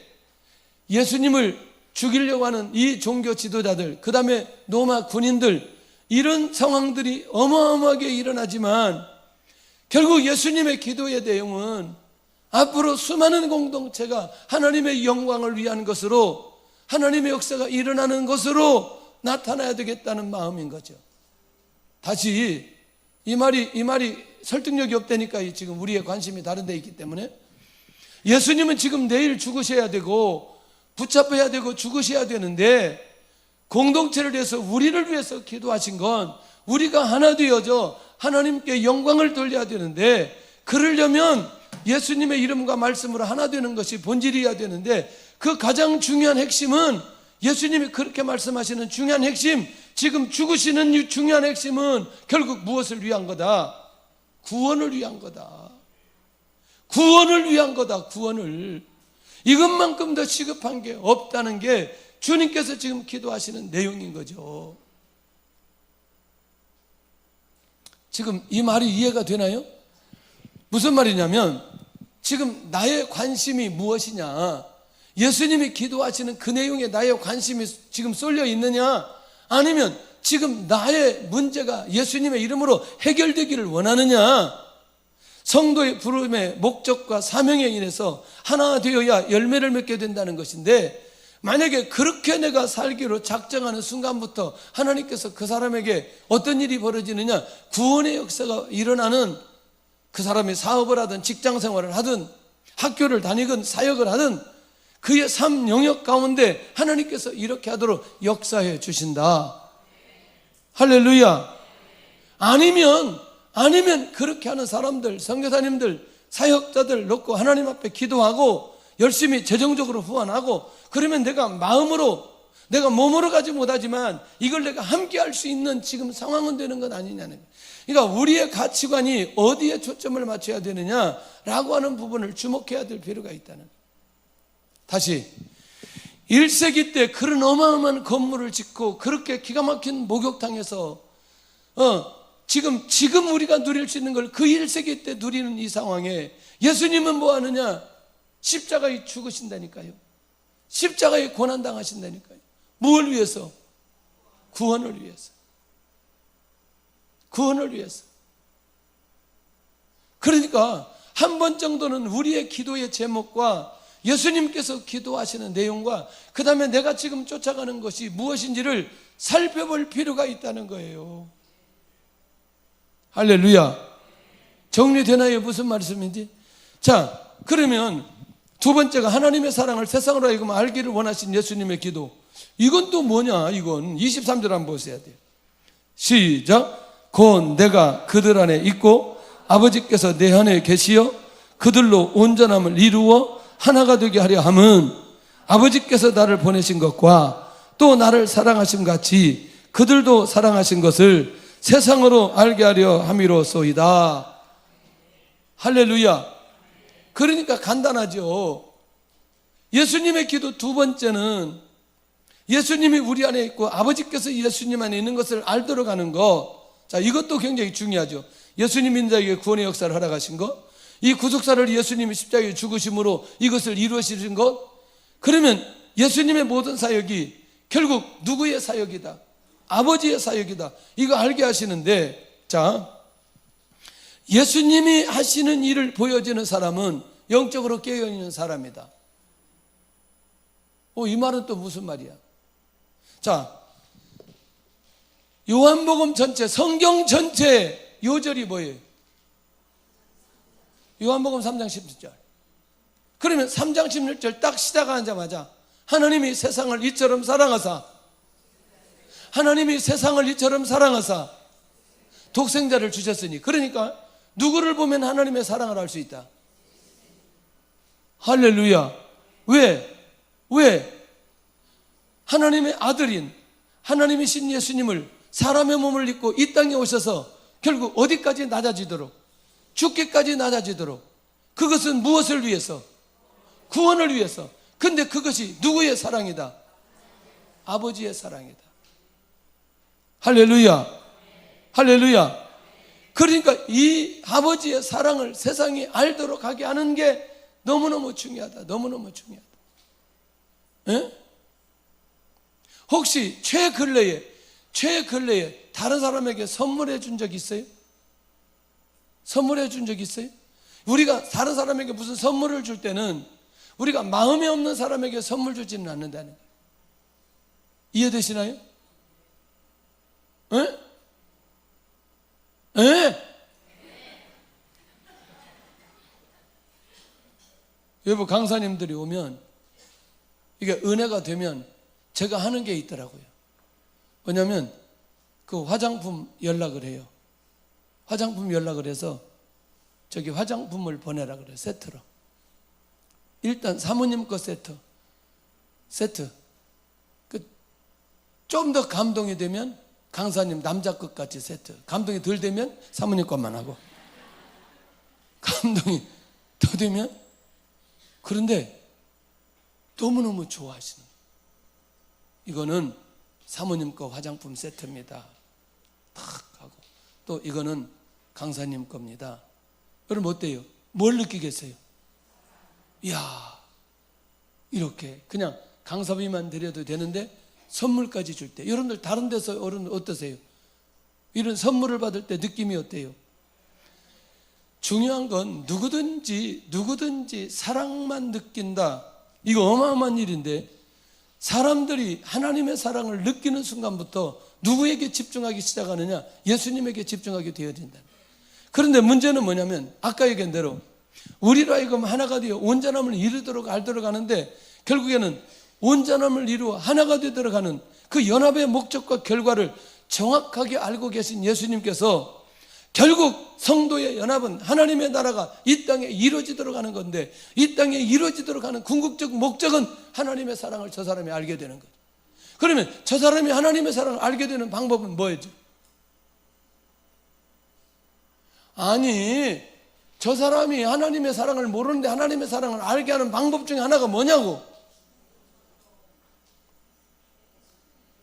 예수님을 죽이려고 하는 이 종교 지도자들, 그 다음에 로마 군인들, 이런 상황들이 어마어마하게 일어나지만 결국 예수님의 기도의 내용은 앞으로 수많은 공동체가 하나님의 영광을 위한 것으로, 하나님의 역사가 일어나는 것으로 나타나야 되겠다는 마음인 거죠. 다시 이 말이 설득력이 없다니까. 지금 우리의 관심이 다른 데 있기 때문에. 예수님은 지금 내일 죽으셔야 되고 붙잡혀야 되고 죽으셔야 되는데, 공동체를 위해서, 우리를 위해서 기도하신 건 우리가 하나 되어져 하나님께 영광을 돌려야 되는데, 그러려면 예수님의 이름과 말씀으로 하나 되는 것이 본질이어야 되는데, 그 가장 중요한 핵심은, 예수님이 그렇게 말씀하시는 중요한 핵심, 지금 죽으시는 중요한 핵심은 결국 무엇을 위한 거다? 구원을 위한 거다. 구원을 위한 거다. 구원을. 이것만큼 더 시급한 게 없다는 게 주님께서 지금 기도하시는 내용인 거죠. 지금 이 말이 이해가 되나요? 무슨 말이냐면 지금 나의 관심이 무엇이냐, 예수님이 기도하시는 그 내용에 나의 관심이 지금 쏠려 있느냐, 아니면 지금 나의 문제가 예수님의 이름으로 해결되기를 원하느냐. 성도의 부름의 목적과 사명에 인해서 하나 되어야 열매를 맺게 된다는 것인데, 만약에 그렇게 내가 살기로 작정하는 순간부터 하나님께서 그 사람에게 어떤 일이 벌어지느냐, 구원의 역사가 일어나는, 그 사람이 사업을 하든 직장 생활을 하든 학교를 다니든 사역을 하든 그의 삶 영역 가운데 하나님께서 이렇게 하도록 역사해 주신다. 할렐루야. 아니면 그렇게 하는 사람들, 선교사님들, 사역자들 놓고 하나님 앞에 기도하고 열심히 재정적으로 후원하고, 그러면 내가 마음으로, 내가 몸으로 가지 못하지만 이걸 내가 함께 할 수 있는 지금 상황은 되는 건 아니냐는 거예요. 그러니까 우리의 가치관이 어디에 초점을 맞춰야 되느냐라고 하는 부분을 주목해야 될 필요가 있다는 거예요. 다시 1세기 때 그런 어마어마한 건물을 짓고 그렇게 기가 막힌 목욕탕에서 지금 우리가 누릴 수 있는 걸 그 1세기 때 누리는 이 상황에 예수님은 뭐 하느냐? 십자가에 죽으신다니까요. 십자가에 고난당하신다니까요. 뭘 위해서? 구원을 위해서. 구원을 위해서. 그러니까 한 번 정도는 우리의 기도의 제목과 예수님께서 기도하시는 내용과 그 다음에 내가 지금 쫓아가는 것이 무엇인지를 살펴볼 필요가 있다는 거예요. 할렐루야. 정리되나요? 무슨 말씀인지? 자, 그러면 두 번째가 하나님의 사랑을 세상으로 하여금 알기를 원하신 예수님의 기도. 이건 또 뭐냐? 이건 23절 한번 보셔야 돼요. 시작. 곧 내가 그들 안에 있고 아버지께서 내 안에 계시어 그들로 온전함을 이루어 하나가 되게 하려 함은 아버지께서 나를 보내신 것과 또 나를 사랑하심 같이 그들도 사랑하신 것을 세상으로 알게 하려 함이로소이다. 할렐루야. 그러니까 간단하죠. 예수님의 기도 두 번째는 예수님이 우리 안에 있고 아버지께서 예수님 안에 있는 것을 알도록 하는 것. 자, 이것도 굉장히 중요하죠. 예수님 인자에게 구원의 역사를 허락하신 것, 이 구속사를 예수님이 십자가에 죽으심으로 이것을 이루어지신 것. 그러면 예수님의 모든 사역이 결국 누구의 사역이다? 아버지의 사역이다. 이거 알게 하시는데, 자, 예수님이 하시는 일을 보여지는 사람은 영적으로 깨어있는 사람이다. 이 말은 또 무슨 말이야? 자, 요한복음 전체, 성경 전체 요절이 뭐예요? 요한복음 3장 16절. 그러면 3장 16절 딱 시작하자마자 하나님이 세상을 이처럼 사랑하사, 하나님이 세상을 이처럼 사랑하사 독생자를 주셨으니, 그러니까 누구를 보면 하나님의 사랑을 알 수 있다. 할렐루야. 왜? 하나님의 아들인 하나님이신 예수님을 사람의 몸을 입고 이 땅에 오셔서 결국 어디까지 낮아지도록, 죽기까지 낮아지도록, 그것은 무엇을 위해서? 구원을 위해서. 근데 그것이 누구의 사랑이다? 아버지의 사랑이다. 할렐루야. 할렐루야. 그러니까 이 아버지의 사랑을 세상이 알도록 하게 하는 게 너무너무 중요하다. 너무너무 중요하다. 에? 혹시 최근래에 다른 사람에게 선물해 준 적 있어요? 선물해 준 적 있어요? 우리가 다른 사람에게 무슨 선물을 줄 때는 우리가 마음에 없는 사람에게 선물 주지는 않는다는 거예요. 이해되시나요? 에? 여러분, 강사님들이 오면 이게 은혜가 되면 제가 하는 게 있더라고요. 뭐냐면 그 화장품 연락을 해요. 화장품 연락을 해서 저기 화장품을 보내라 그래요. 세트로. 일단 사모님 거 세트. 좀 더 감동이 되면 강사님 남자 것 같이 세트. 감동이 덜 되면 사모님 것만 하고. 감동이 더 되면, 그런데 너무너무 좋아하시는 거예요. 이거는 사모님 거 화장품 세트입니다. 탁 하고, 또 이거는 강사님 겁니다. 그럼 어때요? 뭘 느끼겠어요? 이야, 이렇게 그냥 강사비만 드려도 되는데 선물까지 줄 때, 여러분들 다른 데서 어른 어떠세요? 이런 선물을 받을 때 느낌이 어때요? 중요한 건 누구든지 사랑만 느낀다. 이거 어마어마한 일인데, 사람들이 하나님의 사랑을 느끼는 순간부터 누구에게 집중하기 시작하느냐? 예수님에게 집중하게 되어진다. 그런데 문제는 뭐냐면 아까 얘기한 대로 우리로 하여금 하나가 되어 온전함을 이루도록 알도록 하는데, 결국에는 온전함을 이루어 하나가 되도록 하는 그 연합의 목적과 결과를 정확하게 알고 계신 예수님께서 결국 성도의 연합은 하나님의 나라가 이 땅에 이루어지도록 하는 건데, 이 땅에 이루어지도록 하는 궁극적 목적은 하나님의 사랑을 저 사람이 알게 되는 거죠. 그러면 저 사람이 하나님의 사랑을 알게 되는 방법은 뭐였죠? 아니, 저 사람이 하나님의 사랑을 모르는데 하나님의 사랑을 알게 하는 방법 중에 하나가 뭐냐고.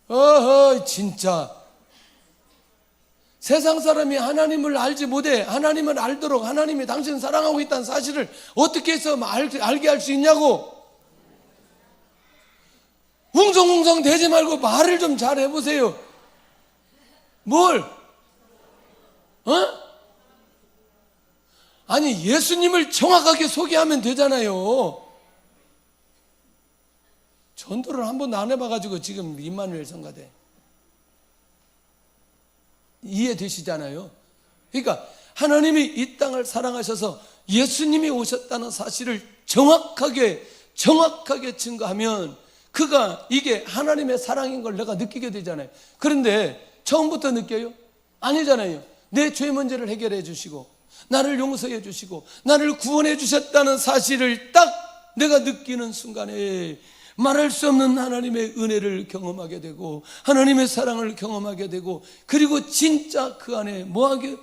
어허, 진짜 세상 사람이 하나님을 알지 못해 하나님을 알도록 하나님이 당신을 사랑하고 있다는 사실을 어떻게 해서 알게 할 수 있냐고. 웅성웅성 대지 말고 말을 좀 잘 해보세요. 뭘? 아니, 예수님을 정확하게 소개하면 되잖아요. 전도를 한 번도 안 해봐가지고 지금 임마누엘 성가대 이해되시잖아요. 그러니까 하나님이 이 땅을 사랑하셔서 예수님이 오셨다는 사실을 정확하게 증거하면 그가 이게 하나님의 사랑인 걸 내가 느끼게 되잖아요. 그런데 처음부터 느껴요? 아니잖아요. 내 죄 문제를 해결해 주시고 나를 용서해 주시고 나를 구원해 주셨다는 사실을 딱 내가 느끼는 순간에 말할 수 없는 하나님의 은혜를 경험하게 되고 하나님의 사랑을 경험하게 되고, 그리고 진짜 그 안에 뭐하게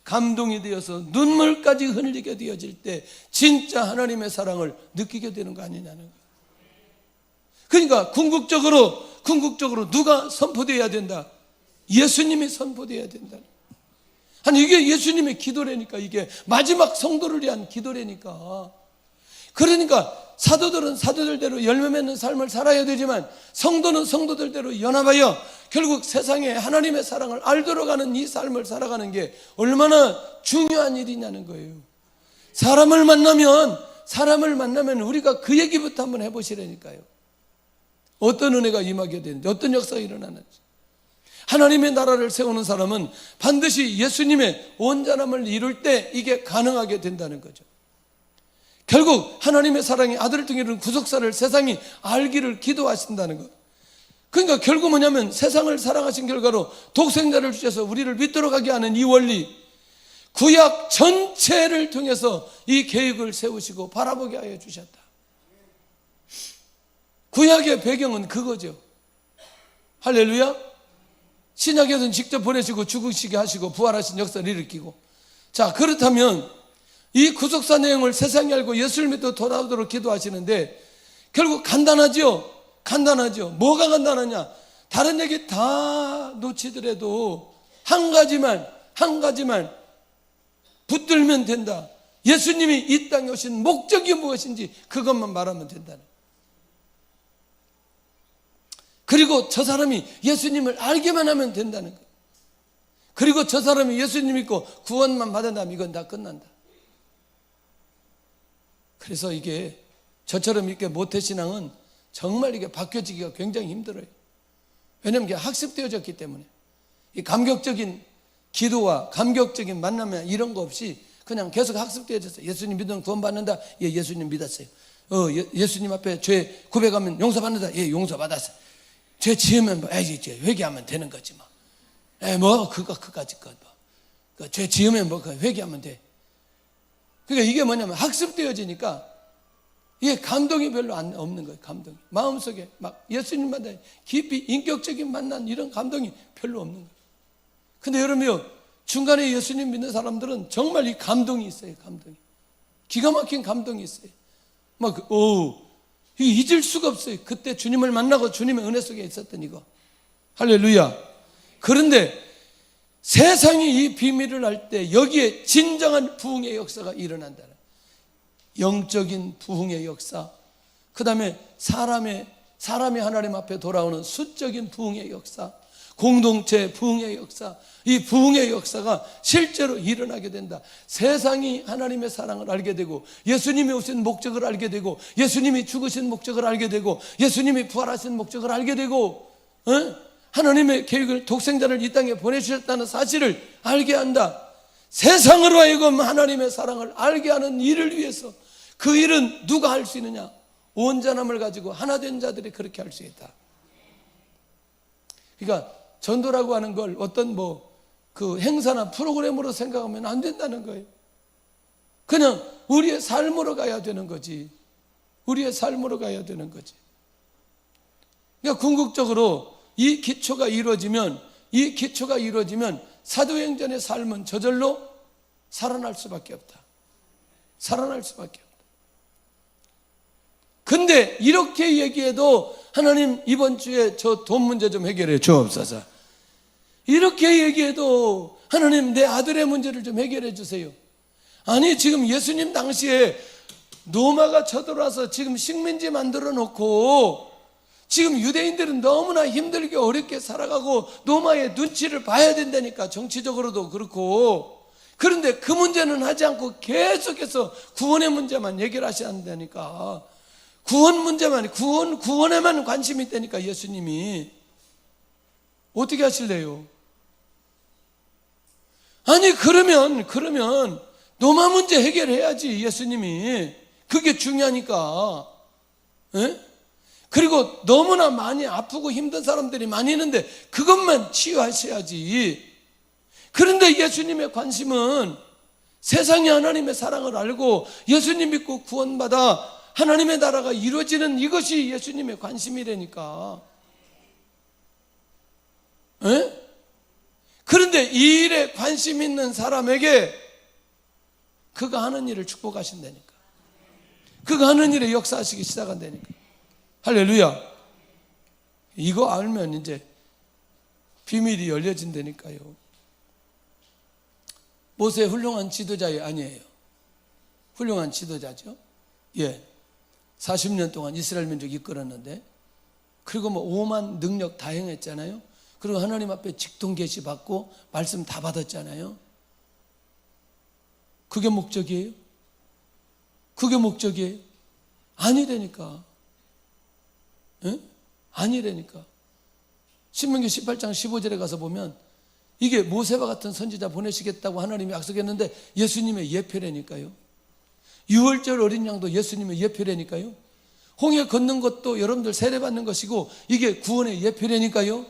감동이 되어서 눈물까지 흘리게 되어질 때 진짜 하나님의 사랑을 느끼게 되는 거 아니냐는 거예요. 그러니까 궁극적으로 누가 선포되어야 된다? 예수님이 선포되어야 된다. 아니, 이게 예수님의 기도라니까. 이게 마지막 성도를 위한 기도라니까. 그러니까 사도들은 사도들대로 열매 맺는 삶을 살아야 되지만 성도는 성도들대로 연합하여 결국 세상에 하나님의 사랑을 알도록 하는 이 삶을 살아가는 게 얼마나 중요한 일이냐는 거예요. 사람을 만나면 우리가 그 얘기부터 한번 해보시라니까요. 어떤 은혜가 임하게 되는지, 어떤 역사가 일어나는지. 하나님의 나라를 세우는 사람은 반드시 예수님의 온전함을 이룰 때 이게 가능하게 된다는 거죠. 결국 하나님의 사랑이 아들을 통해 이루는 구속사를 세상이 알기를 기도하신다는 것. 그러니까 결국 뭐냐면 세상을 사랑하신 결과로 독생자를 주셔서 우리를 믿도록 하게 하는 이 원리, 구약 전체를 통해서 이 계획을 세우시고 바라보게 하여 주셨다. 구약의 배경은 그거죠. 할렐루야. 신약에서는 직접 보내시고 죽으시게 하시고 부활하신 역사를 일으키고. 자, 그렇다면 이 구속사 내용을 세상이 알고 예수를 믿고 돌아오도록 기도하시는데 결국 간단하죠. 뭐가 간단하냐? 다른 얘기 다 놓치더라도 한 가지만 붙들면 된다. 예수님이 이 땅에 오신 목적이 무엇인지 그것만 말하면 된다는. 그리고 저 사람이 예수님을 알게만 하면 된다는 거예요. 그리고 저 사람이 예수님 믿고 구원만 받는다면 이건 다 끝난다. 그래서 이게 저처럼 이렇게 모태신앙은 정말 이게 바뀌어지기가 굉장히 힘들어요. 왜냐하면 이게 학습되어졌기 때문에. 이 감격적인 기도와 감격적인 만남이나 이런 거 없이 그냥 계속 학습되어졌어요. 예수님 믿으면 구원받는다. 예, 예수님 믿었어요. 예수님 앞에 죄 고백하면 용서받는다. 예, 용서받았어요. 죄 지으면 이제 회개하면 되는 거지 뭐. 그까짓 거 뭐. 죄 지으면 회개하면 돼. 그러니까 이게 뭐냐면 학습되어지니까 이게 감동이 별로 없는 거예요. 감동이 마음속에 막 예수님마다 깊이 인격적인 만난 이런 감동이 별로 없는 거예요. 근데 여러분요, 중간에 예수님 믿는 사람들은 정말 이 감동이 있어요. 감동이 기가 막힌 감동이 있어요. 이게 잊을 수가 없어요. 그때 주님을 만나고 주님의 은혜 속에 있었던 이거. 할렐루야. 그런데 세상이 이 비밀을 알 때 여기에 진정한 부흥의 역사가 일어난다는, 영적인 부흥의 역사, 그 다음에 사람이 하나님 앞에 돌아오는 수적인 부흥의 역사, 공동체 부흥의 역사, 이 부흥의 역사가 실제로 일어나게 된다. 세상이 하나님의 사랑을 알게 되고, 예수님이 오신 목적을 알게 되고, 예수님이 죽으신 목적을 알게 되고, 예수님이 부활하신 목적을 알게 되고, 하나님의 계획을, 독생자를 이 땅에 보내주셨다는 사실을 알게 한다. 세상으로 하여금 하나님의 사랑을 알게 하는 일을 위해서, 그 일은 누가 할 수 있느냐? 온전함을 가지고 하나 된 자들이 그렇게 할 수 있다. 그러니까 전도라고 하는 걸 어떤 그 행사나 프로그램으로 생각하면 안 된다는 거예요. 그냥 우리의 삶으로 가야 되는 거지. 우리의 삶으로 가야 되는 거지. 그러니까 궁극적으로 이 기초가 이루어지면 사도행전의 삶은 저절로 살아날 수밖에 없다. 살아날 수밖에 없다. 근데 이렇게 얘기해도 하나님 이번 주에 저 돈 문제 좀 해결해 주옵소서. 이렇게 얘기해도 하나님 내 아들의 문제를 좀 해결해 주세요. 아니, 지금 예수님 당시에 로마가 쳐들어와서 지금 식민지 만들어 놓고 지금 유대인들은 너무나 힘들게 어렵게 살아가고 로마의 눈치를 봐야 된다니까, 정치적으로도 그렇고. 그런데 그 문제는 하지 않고 계속해서 구원의 문제만 해결하셔야 한다니까. 구원 문제만, 구원에만 관심이 있다니까. 예수님이 어떻게 하실래요? 아니, 그러면 로마 문제 해결해야지, 예수님이. 그게 중요하니까. 에? 그리고 너무나 많이 아프고 힘든 사람들이 많이 있는데 그것만 치유하셔야지. 그런데 예수님의 관심은 세상이 하나님의 사랑을 알고 예수님 믿고 구원받아 하나님의 나라가 이루어지는 이것이 예수님의 관심이라니까. 에? 그런데 이 일에 관심 있는 사람에게 그가 하는 일을 축복하신다니까. 그가 하는 일에 역사하시기 시작한다니까. 할렐루야. 이거 알면 이제 비밀이 열려진다니까요. 모세 훌륭한 지도자이 아니에요. 훌륭한 지도자죠. 예. 40년 동안 이스라엘 민족 이끌었는데, 그리고 5만 능력 다 행했잖아요. 그리고 하나님 앞에 직통 계시 받고 말씀 다 받았잖아요. 그게 목적이에요? 그게 목적이에요? 아니라니까. 에? 아니라니까. 신명기 18장 15절에 가서 보면 이게 모세와 같은 선지자 보내시겠다고 하나님이 약속했는데 예수님의 예표라니까요. 유월절 어린 양도 예수님의 예표라니까요. 홍해 걷는 것도 여러분들 세례받는 것이고 이게 구원의 예표라니까요.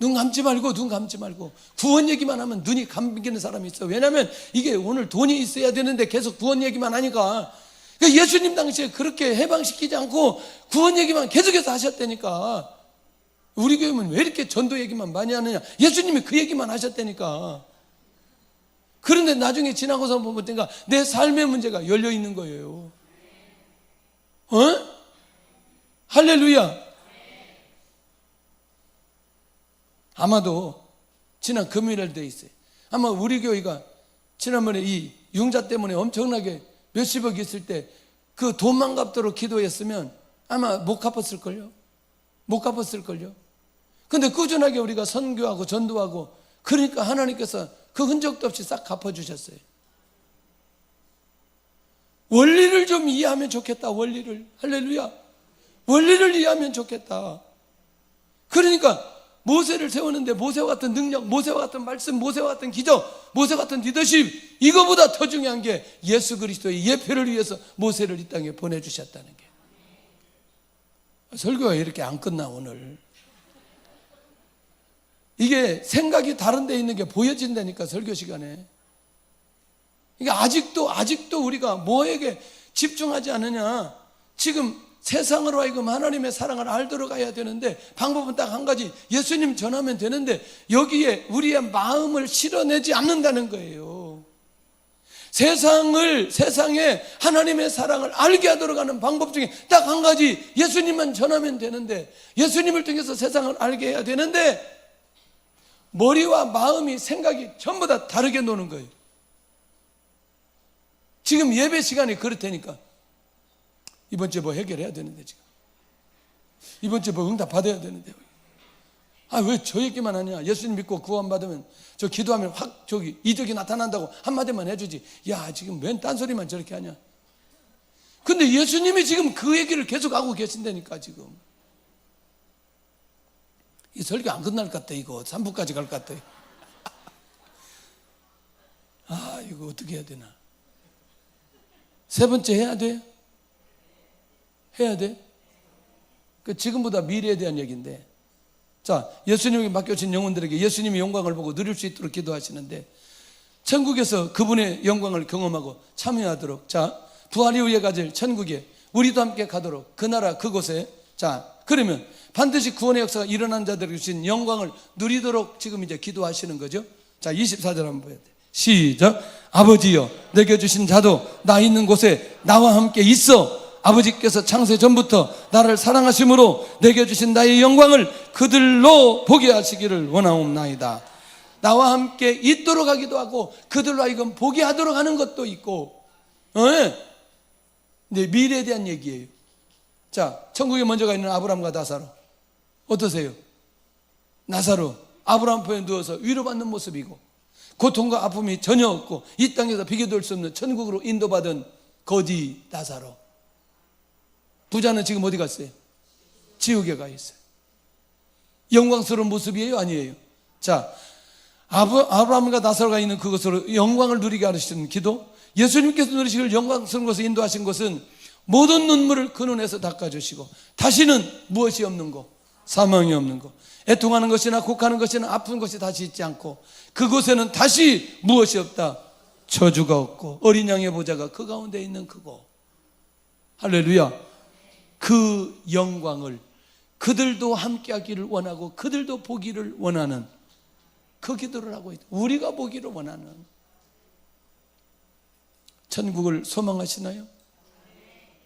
눈 감지 말고 구원 얘기만 하면 눈이 감기는 사람이 있어. 왜냐하면 이게 오늘 돈이 있어야 되는데 계속 구원 얘기만 하니까. 그러니까 예수님 당시에 그렇게 해방시키지 않고 구원 얘기만 계속해서 하셨다니까. 우리 교회는 왜 이렇게 전도 얘기만 많이 하느냐? 예수님이 그 얘기만 하셨다니까. 그런데 나중에 지나고서 보니까 내 삶의 문제가 열려 있는 거예요. 할렐루야. 아마도 지난 금요일에 돼 있어요. 아마 우리 교회가 지난번에 이 융자 때문에 엄청나게 몇십억 있을 때 그 돈만 갚도록 기도했으면 아마 못 갚았을걸요. 근데 꾸준하게 우리가 선교하고 전도하고 그러니까 하나님께서 그 흔적도 없이 싹 갚아주셨어요. 원리를 좀 이해하면 좋겠다. 원리를. 할렐루야. 원리를 이해하면 좋겠다. 그러니까 모세를 세우는데 모세와 같은 능력, 모세와 같은 말씀, 모세와 같은 기적, 모세와 같은 리더십, 이거보다 더 중요한 게 예수 그리스도의 예표를 위해서 모세를 이 땅에 보내주셨다는 게. 설교가 이렇게 안 끝나 오늘. 이게 생각이 다른 데 있는 게 보여진다니까, 설교 시간에. 그러니까 아직도 우리가 뭐에게 집중하지 않느냐. 지금 세상으로 하여금 하나님의 사랑을 알도록 가야 되는데 방법은 딱 한 가지, 예수님 전하면 되는데 여기에 우리의 마음을 실어내지 않는다는 거예요. 세상에 하나님의 사랑을 알게 하도록 하는 방법 중에 딱 한 가지, 예수님만 전하면 되는데, 예수님을 통해서 세상을 알게 해야 되는데 머리와 마음이, 생각이 전부 다 다르게 노는 거예요. 지금 예배 시간이 그렇다니까. 이번 주에 뭐 해결해야 되는데, 지금 이번 주에 뭐 응답 받아야 되는데, 왜 저 얘기만 하냐. 예수님 믿고 구원받으면 저 기도하면 확 이적이 나타난다고 한마디만 해주지. 야, 지금 웬 딴소리만 저렇게 하냐. 근데 예수님이 지금 그 얘기를 계속 하고 계신다니까. 지금 이 설교 안 끝날 것 같아. 이거 3부까지 갈 것 같아. 이거 어떻게 해야 되나. 세 번째 해야 돼? 해야 돼? 지금보다 미래에 대한 얘기인데, 자, 예수님에게 맡겨진 영혼들에게 예수님의 영광을 보고 누릴 수 있도록 기도하시는데, 천국에서 그분의 영광을 경험하고 참여하도록, 자, 부활 이후에 가질 천국에 우리도 함께 가도록, 그 나라 그곳에, 자, 그러면 반드시 구원의 역사가 일어난 자들에게 주신 영광을 누리도록 지금 이제 기도하시는 거죠. 자, 24절 한번 봐야 돼. 시작. 아버지여, 내게 주신 자도 나 있는 곳에 나와 함께 있어. 아버지께서 창세 전부터 나를 사랑하심으로 내게 주신 나의 영광을 그들로 보게 하시기를 원하옵나이다. 나와 함께 있도록 하기도 하고 그들로 하여금 보게 하도록 하는 것도 있고, 이제 미래에 대한 얘기예요. 자, 천국에 먼저 가 있는 아브라함과 나사로 어떠세요? 나사로 아브라함 편에 누워서 위로받는 모습이고, 고통과 아픔이 전혀 없고 이 땅에서 비교될 수 없는 천국으로 인도받은 거지 나사로. 부자는 지금 어디 갔어요? 지옥에 가 있어요. 영광스러운 모습이에요? 아니에요? 자, 아브라함과 나사로가 있는 그곳으로 영광을 누리게 하시는 기도, 예수님께서 누리시길 영광스러운 곳에 인도하신 것은 모든 눈물을 그 눈에서 닦아주시고 다시는 무엇이 없는 곳, 사망이 없는 곳, 애통하는 것이나 곡하는 것이나 아픈 것이 다시 있지 않고 그곳에는 다시 무엇이 없다, 저주가 없고 어린 양의 보좌가 그 가운데 있는 그곳. 할렐루야. 그 영광을 그들도 함께 하기를 원하고 그들도 보기를 원하는 그 기도를 하고 있다. 우리가 보기를 원하는 천국을 소망하시나요?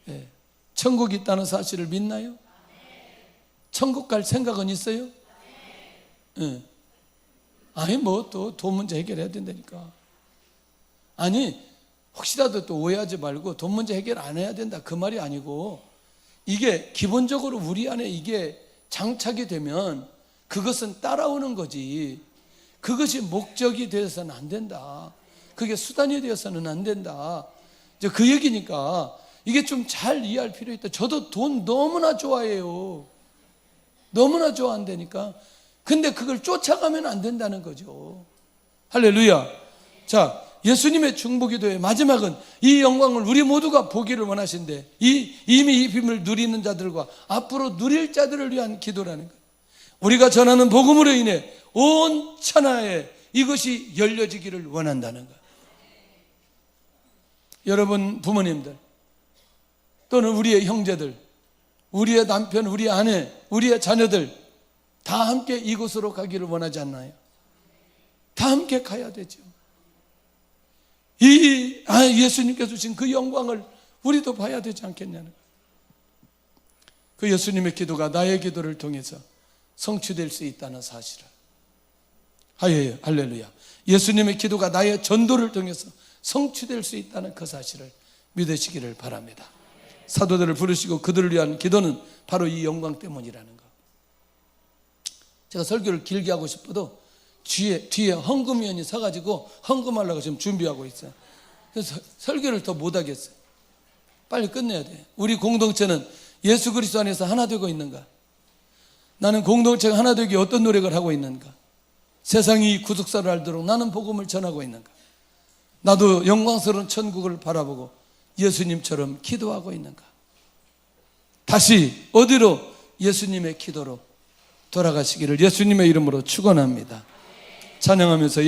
네. 천국이 있다는 사실을 믿나요? 천국 갈 생각은 있어요? 네. 아니 뭐 또 돈 문제 해결해야 된다니까. 아니 혹시라도 또 오해하지 말고 돈 문제 해결 안 해야 된다 그 말이 아니고, 이게 기본적으로 우리 안에 이게 장착이 되면 그것은 따라오는 거지, 그것이 목적이 되어서는 안 된다, 그게 수단이 되어서는 안 된다, 이제 그 얘기니까 이게 좀 잘 이해할 필요 있다. 저도 돈 너무나 좋아해요. 너무나 좋아한다니까. 근데 그걸 쫓아가면 안 된다는 거죠. 할렐루야. 자, 예수님의 중보기도의 마지막은 이 영광을 우리 모두가 보기를 원하신데, 이미 이 빔을 누리는 자들과 앞으로 누릴 자들을 위한 기도라는 거예요. 우리가 전하는 복음으로 인해 온 천하에 이것이 열려지기를 원한다는 거예요. 여러분 부모님들 또는 우리의 형제들, 우리의 남편, 우리 아내, 우리의 자녀들 다 함께 이곳으로 가기를 원하지 않나요? 다 함께 가야 되죠. 예수님께서 주신 그 영광을 우리도 봐야 되지 않겠냐는 거예요. 그 예수님의 기도가 나의 기도를 통해서 성취될 수 있다는 사실을, 할렐루야. 예수님의 기도가 나의 전도를 통해서 성취될 수 있다는 그 사실을 믿으시기를 바랍니다. 사도들을 부르시고 그들을 위한 기도는 바로 이 영광 때문이라는 것. 제가 설교를 길게 하고 싶어도 뒤에 헌금위원이 서가지고 헌금하려고 지금 준비하고 있어요. 그래서 설교를 더 못하겠어요. 빨리 끝내야 돼. 우리 공동체는 예수 그리스도 안에서 하나 되고 있는가? 나는 공동체가 하나 되기 어떤 노력을 하고 있는가? 세상이 이 구속사를 알도록 나는 복음을 전하고 있는가? 나도 영광스러운 천국을 바라보고 예수님처럼 기도하고 있는가? 다시 어디로? 예수님의 기도로 돌아가시기를 예수님의 이름으로 축원합니다. 찬양하면서